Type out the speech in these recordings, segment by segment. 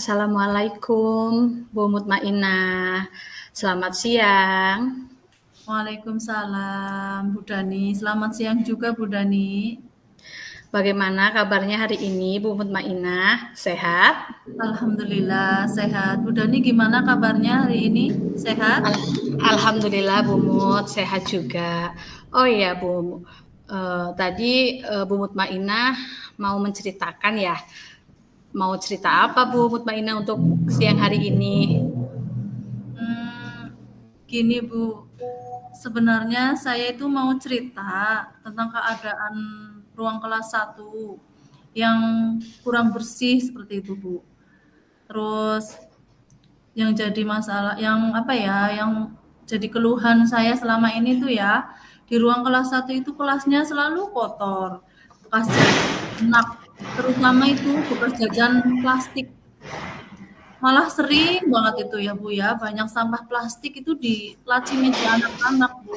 Assalamualaikum, Bu Mutmainah. Selamat siang. Waalaikumsalam, Bu Dani. Selamat siang juga, Bu Dani. Bagaimana kabarnya hari ini, Bu Mutmainah? Sehat? Alhamdulillah sehat. Bu Dani gimana kabarnya hari ini? Sehat? Alhamdulillah, Bu Mut, sehat juga. Oh iya, Bu. Tadi Bu Mutmainah mau menceritakan ya. Mau cerita apa, Bu Mutmainah, untuk siang hari ini? Hmm, Gini, Bu. Sebenarnya saya itu mau cerita tentang keadaan ruang kelas 1 yang kurang bersih seperti itu, Bu. Terus yang jadi masalah, yang apa ya, yang jadi keluhan saya selama ini tuh ya, di ruang kelas 1 itu kelasnya selalu kotor, bekas jajan anak, terutama itu bekas jajan plastik. Malah sering banget itu ya Bu ya, banyak sampah plastik itu di laci meja anak-anak Bu.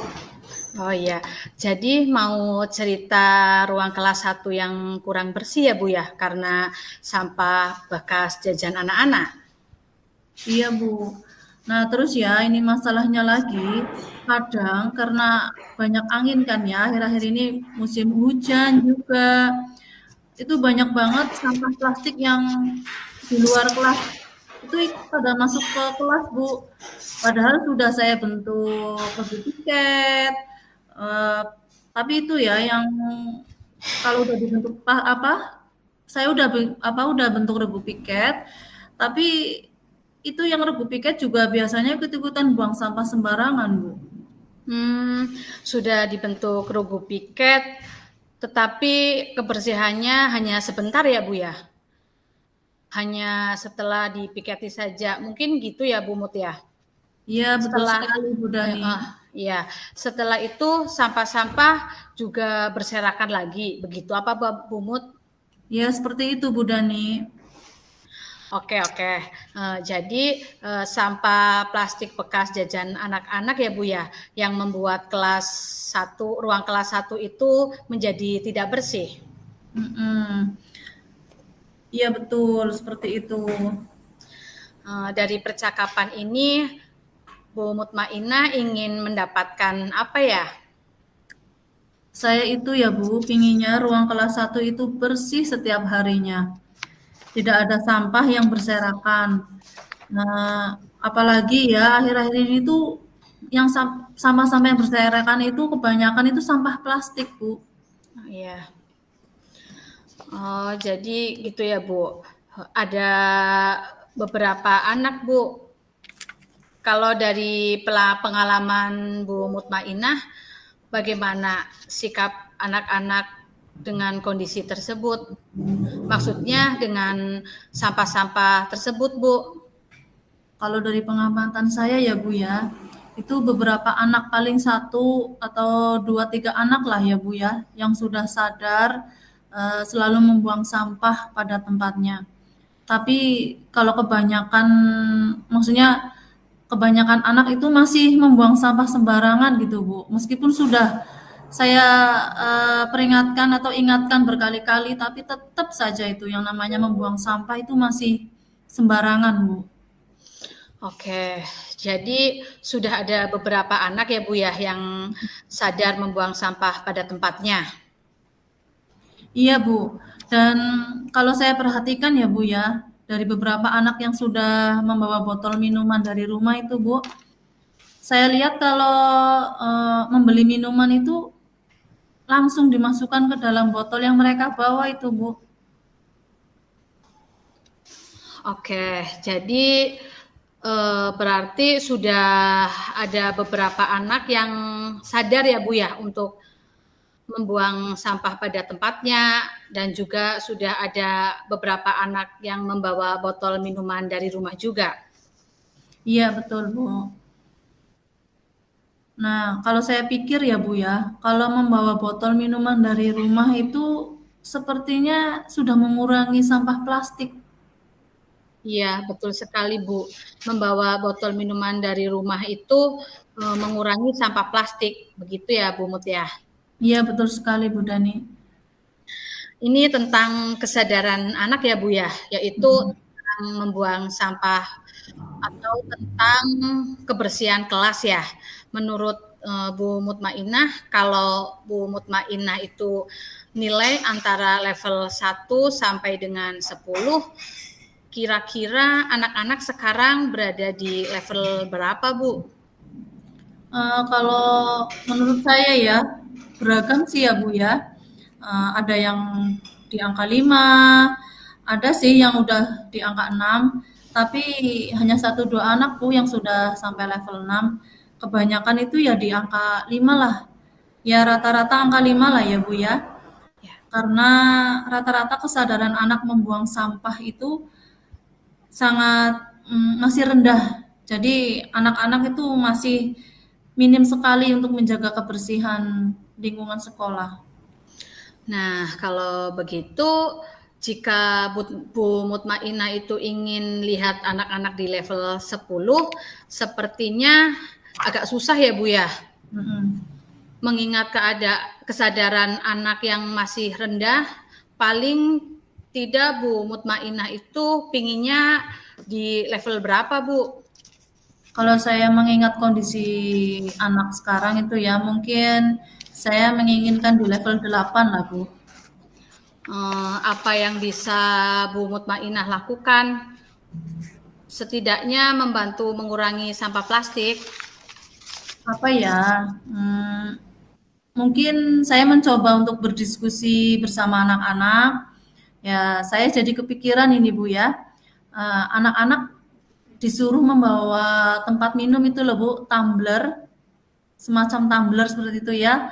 Oh iya, jadi mau cerita ruang kelas 1 yang kurang bersih ya, Bu ya, karena sampah bekas jajan anak-anak. Iya Bu. Nah terus ya ini masalahnya lagi, kadang karena banyak angin kan ya, akhir-akhir ini musim hujan juga, itu banyak banget sampah plastik yang di luar kelas itu pada masuk ke kelas Bu. Padahal sudah saya bentuk review tiket, eh, tapi itu ya yang kalau udah dibentuk apa, saya udah udah bentuk regu piket, tapi itu yang regu piket juga biasanya ikut-ikutan buang sampah sembarangan Bu. Sudah dibentuk rugu piket, tetapi kebersihannya hanya sebentar ya, Bu ya? Hanya setelah dipiketi saja. Mungkin gitu ya, Bu Mut ya? Iya betul Setelah sekali Bu eh, Dani. eh, ya, setelah itu sampah-sampah juga berserakan lagi. Begitu apa, Bu Mut? Ya seperti itu Bu Dani. Oke, oke. Jadi sampah plastik bekas jajan anak-anak ya, Bu ya, yang membuat ruang kelas 1 itu menjadi tidak bersih. Mm-mm. Iya betul seperti itu. Dari percakapan ini, Bu Mutmainah ingin mendapatkan apa ya? Saya itu ya Bu, pinginnya ruang kelas 1 itu bersih setiap harinya. Tidak ada sampah yang berserakan. Nah, apalagi ya akhir-akhir ini tuh yang sampah-sampah yang berserakan itu kebanyakan itu sampah plastik, Bu. Ya, oh, jadi gitu ya, Bu. Ada beberapa anak, Bu. Kalau dari pengalaman Bu Mutmainah, bagaimana sikap anak-anak dengan kondisi tersebut? Maksudnya dengan sampah-sampah tersebut, Bu. Kalau dari pengamatan saya ya Bu ya, itu beberapa anak paling satu atau dua tiga anak lah ya Bu ya, yang sudah sadar selalu membuang sampah pada tempatnya. Tapi kalau kebanyakan, maksudnya kebanyakan anak itu masih membuang sampah sembarangan gitu Bu. Meskipun sudah saya peringatkan atau ingatkan berkali-kali, tapi tetap saja itu yang namanya membuang sampah itu masih sembarangan Bu. Oke, jadi sudah ada beberapa anak ya, Bu ya, yang sadar membuang sampah pada tempatnya. Iya, Bu. Dan kalau saya perhatikan ya, Bu ya, dari beberapa anak yang sudah membawa botol minuman dari rumah itu, Bu, saya lihat kalau membeli minuman itu langsung dimasukkan ke dalam botol yang mereka bawa itu, Bu. Oke, jadi berarti sudah ada beberapa anak yang sadar ya, Bu ya, untuk membuang sampah pada tempatnya, dan juga sudah ada beberapa anak yang membawa botol minuman dari rumah juga. Iya, betul, Bu. Nah, kalau saya pikir ya, Bu ya, kalau membawa botol minuman dari rumah itu sepertinya sudah mengurangi sampah plastik. Iya, betul sekali, Bu. Membawa botol minuman dari rumah itu mengurangi sampah plastik. Begitu ya, Bu Mut ya. Iya, betul sekali, Bu Dani. Ini tentang kesadaran anak ya, Bu ya, yaitu membuang sampah atau tentang kebersihan kelas ya. Menurut Bu Mutmainah, kalau Bu Mutmainah itu nilai antara level 1 sampai dengan 10, kira-kira anak-anak sekarang berada di level berapa, Bu? Kalau menurut saya ya, beragam sih ya Bu ya. Ada yang di angka 5, ada sih yang udah di angka 6, tapi hanya satu dua anak Bu yang sudah sampai level 6. Kebanyakan itu ya di angka 5 lah. Ya rata-rata angka 5 lah ya Bu ya. Ya. Karena rata-rata kesadaran anak membuang sampah itu sangat masih rendah. Jadi anak-anak itu masih minim sekali untuk menjaga kebersihan lingkungan sekolah. Nah, kalau begitu, jika Bu Mutmainah itu ingin lihat anak-anak di level 10, sepertinya agak susah ya Bu ya? Mengingat kesadaran anak yang masih rendah, paling tidak Bu Mutmainah itu pinginnya di level berapa Bu? Kalau saya mengingat kondisi anak sekarang itu ya, mungkin saya menginginkan di level 8 lah Bu. Apa yang bisa Bu Mutmainah lakukan? Setidaknya membantu mengurangi sampah plastik. Apa ya? Mungkin saya mencoba untuk berdiskusi bersama anak-anak. Ya, saya jadi kepikiran ini Bu ya. Anak-anak disuruh membawa tempat minum itu loh Bu, tumbler, semacam tumbler seperti itu ya.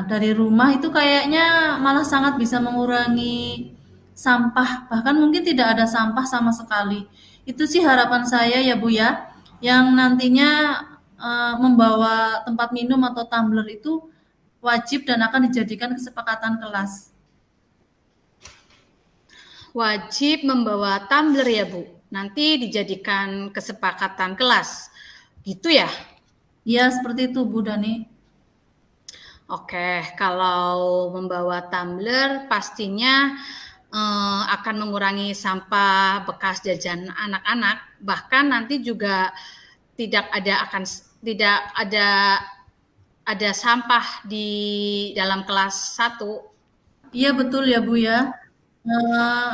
Dari rumah itu kayaknya malah sangat bisa mengurangi sampah, bahkan mungkin tidak ada sampah sama sekali. Itu sih harapan saya ya Bu ya, yang nantinya membawa tempat minum atau tumbler itu wajib dan akan dijadikan kesepakatan kelas. Wajib membawa tumbler ya Bu, nanti dijadikan kesepakatan kelas, gitu ya? Iya seperti itu Bu Dani. Oke, kalau membawa tumbler pastinya akan mengurangi sampah bekas jajan anak-anak, bahkan nanti juga tidak ada sampah di dalam kelas 1. Iya betul ya Bu ya. Eee,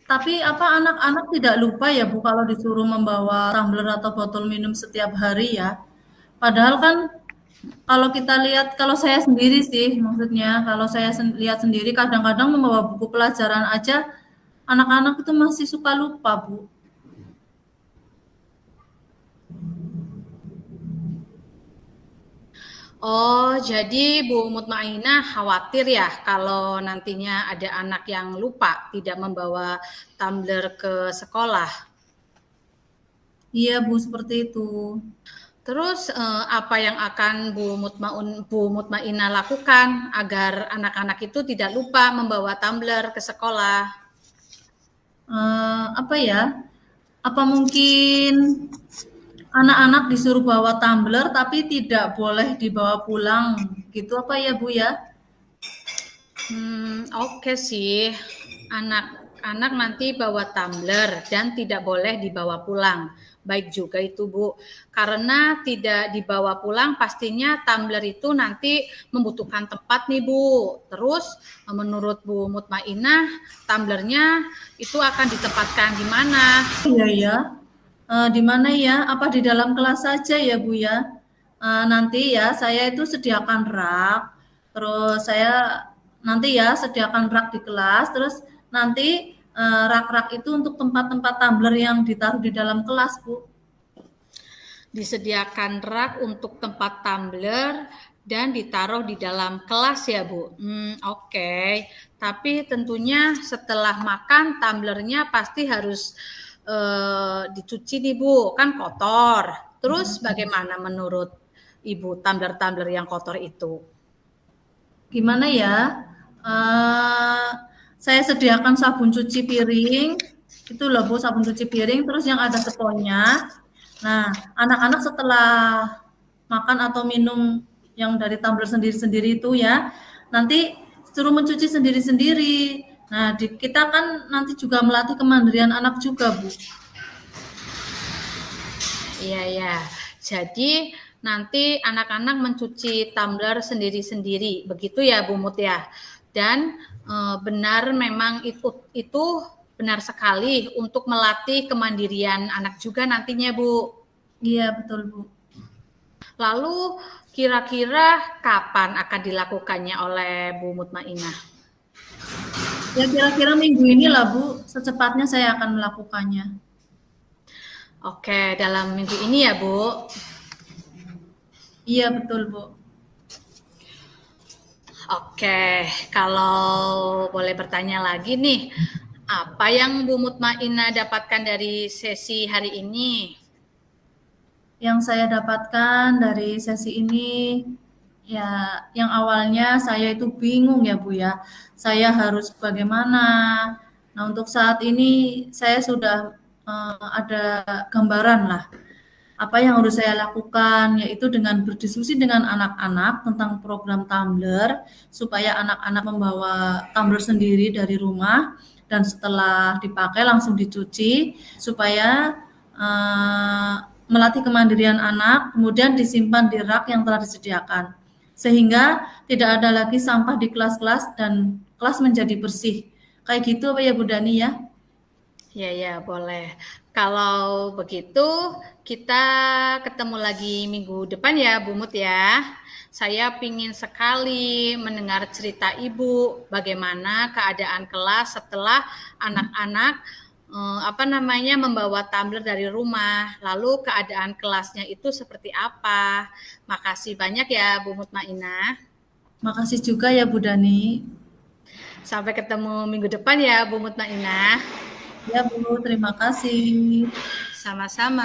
tapi apa anak-anak tidak lupa ya Bu kalau disuruh membawa tumbler atau botol minum setiap hari ya? Padahal kan kalau kita lihat, kalau saya sendiri sih maksudnya, kalau saya lihat sendiri kadang-kadang membawa buku pelajaran aja anak-anak itu masih suka lupa Bu. Oh, jadi Bu Mutmainah khawatir ya kalau nantinya ada anak yang lupa tidak membawa tumbler ke sekolah. Iya Bu, seperti itu. Terus apa yang akan Bu Mutmainah lakukan agar anak-anak itu tidak lupa membawa tumbler ke sekolah? Apa ya? Apa mungkin anak-anak disuruh bawa tumbler tapi tidak boleh dibawa pulang gitu apa ya Bu ya? Oke sih, anak-anak nanti bawa tumbler dan tidak boleh dibawa pulang. Baik juga itu Bu, karena tidak dibawa pulang pastinya tumbler itu nanti membutuhkan tempat nih Bu. Terus menurut Bu Mutmainah, tumblernya itu akan ditempatkan di mana? Iya ya. Di mana ya? Apa di dalam kelas saja ya Bu ya? Nanti ya saya itu sediakan rak, terus saya nanti ya sediakan rak di kelas, terus nanti rak-rak itu untuk tempat-tempat tumbler yang ditaruh di dalam kelas Bu. Disediakan rak untuk tempat tumbler dan ditaruh di dalam kelas ya Bu. Oke. Tapi tentunya setelah makan tumblernya pasti harus dicuci nih Bu, kan kotor. Terus bagaimana menurut Ibu tumbler-tumbler yang kotor itu? Gimana ya? Uh, saya sediakan sabun cuci piring, itu loh Bu, sabun cuci piring, terus yang ada sponnya. Nah, anak-anak setelah makan atau minum yang dari tumbler sendiri-sendiri itu ya, nanti suruh mencuci sendiri-sendiri. Nah, kita kan nanti juga melatih kemandirian anak juga, Bu. Iya, ya. Jadi nanti anak-anak mencuci tumbler sendiri-sendiri, begitu ya Bu Mut ya. Dan benar memang itu benar sekali untuk melatih kemandirian anak juga nantinya Bu. Iya, betul Bu. Lalu kira-kira kapan akan dilakukannya oleh Bu Mutmainah? Ya kira-kira minggu ini lah Bu, secepatnya saya akan melakukannya. Oke, dalam minggu ini ya Bu. Iya betul Bu. Oke, kalau boleh bertanya lagi nih, apa yang Bu Mutmainah dapatkan dari sesi hari ini? Yang saya dapatkan dari sesi ini, ya yang awalnya saya itu bingung ya Bu ya, saya harus bagaimana. Nah untuk saat ini saya sudah ada gambaran lah apa yang harus saya lakukan, yaitu dengan berdiskusi dengan anak-anak tentang program tumbler, supaya anak-anak membawa tumbler sendiri dari rumah, dan setelah dipakai langsung dicuci, supaya melatih kemandirian anak, kemudian disimpan di rak yang telah disediakan. Sehingga tidak ada lagi sampah di kelas-kelas dan kelas menjadi bersih. Kayak gitu Pak ya Bu Dani ya? Ya, boleh. Kalau begitu, kita ketemu lagi minggu depan ya, Bu Mut ya. Saya pingin sekali mendengar cerita Ibu, bagaimana keadaan kelas setelah anak-anak membawa tumbler dari rumah, lalu keadaan kelasnya itu seperti apa. Makasih banyak ya, Bu Mutmainah. Makasih juga ya Bu Dani. Sampai ketemu minggu depan ya, Bu Mutmainah. Ya Bu, terima kasih. Sama-sama.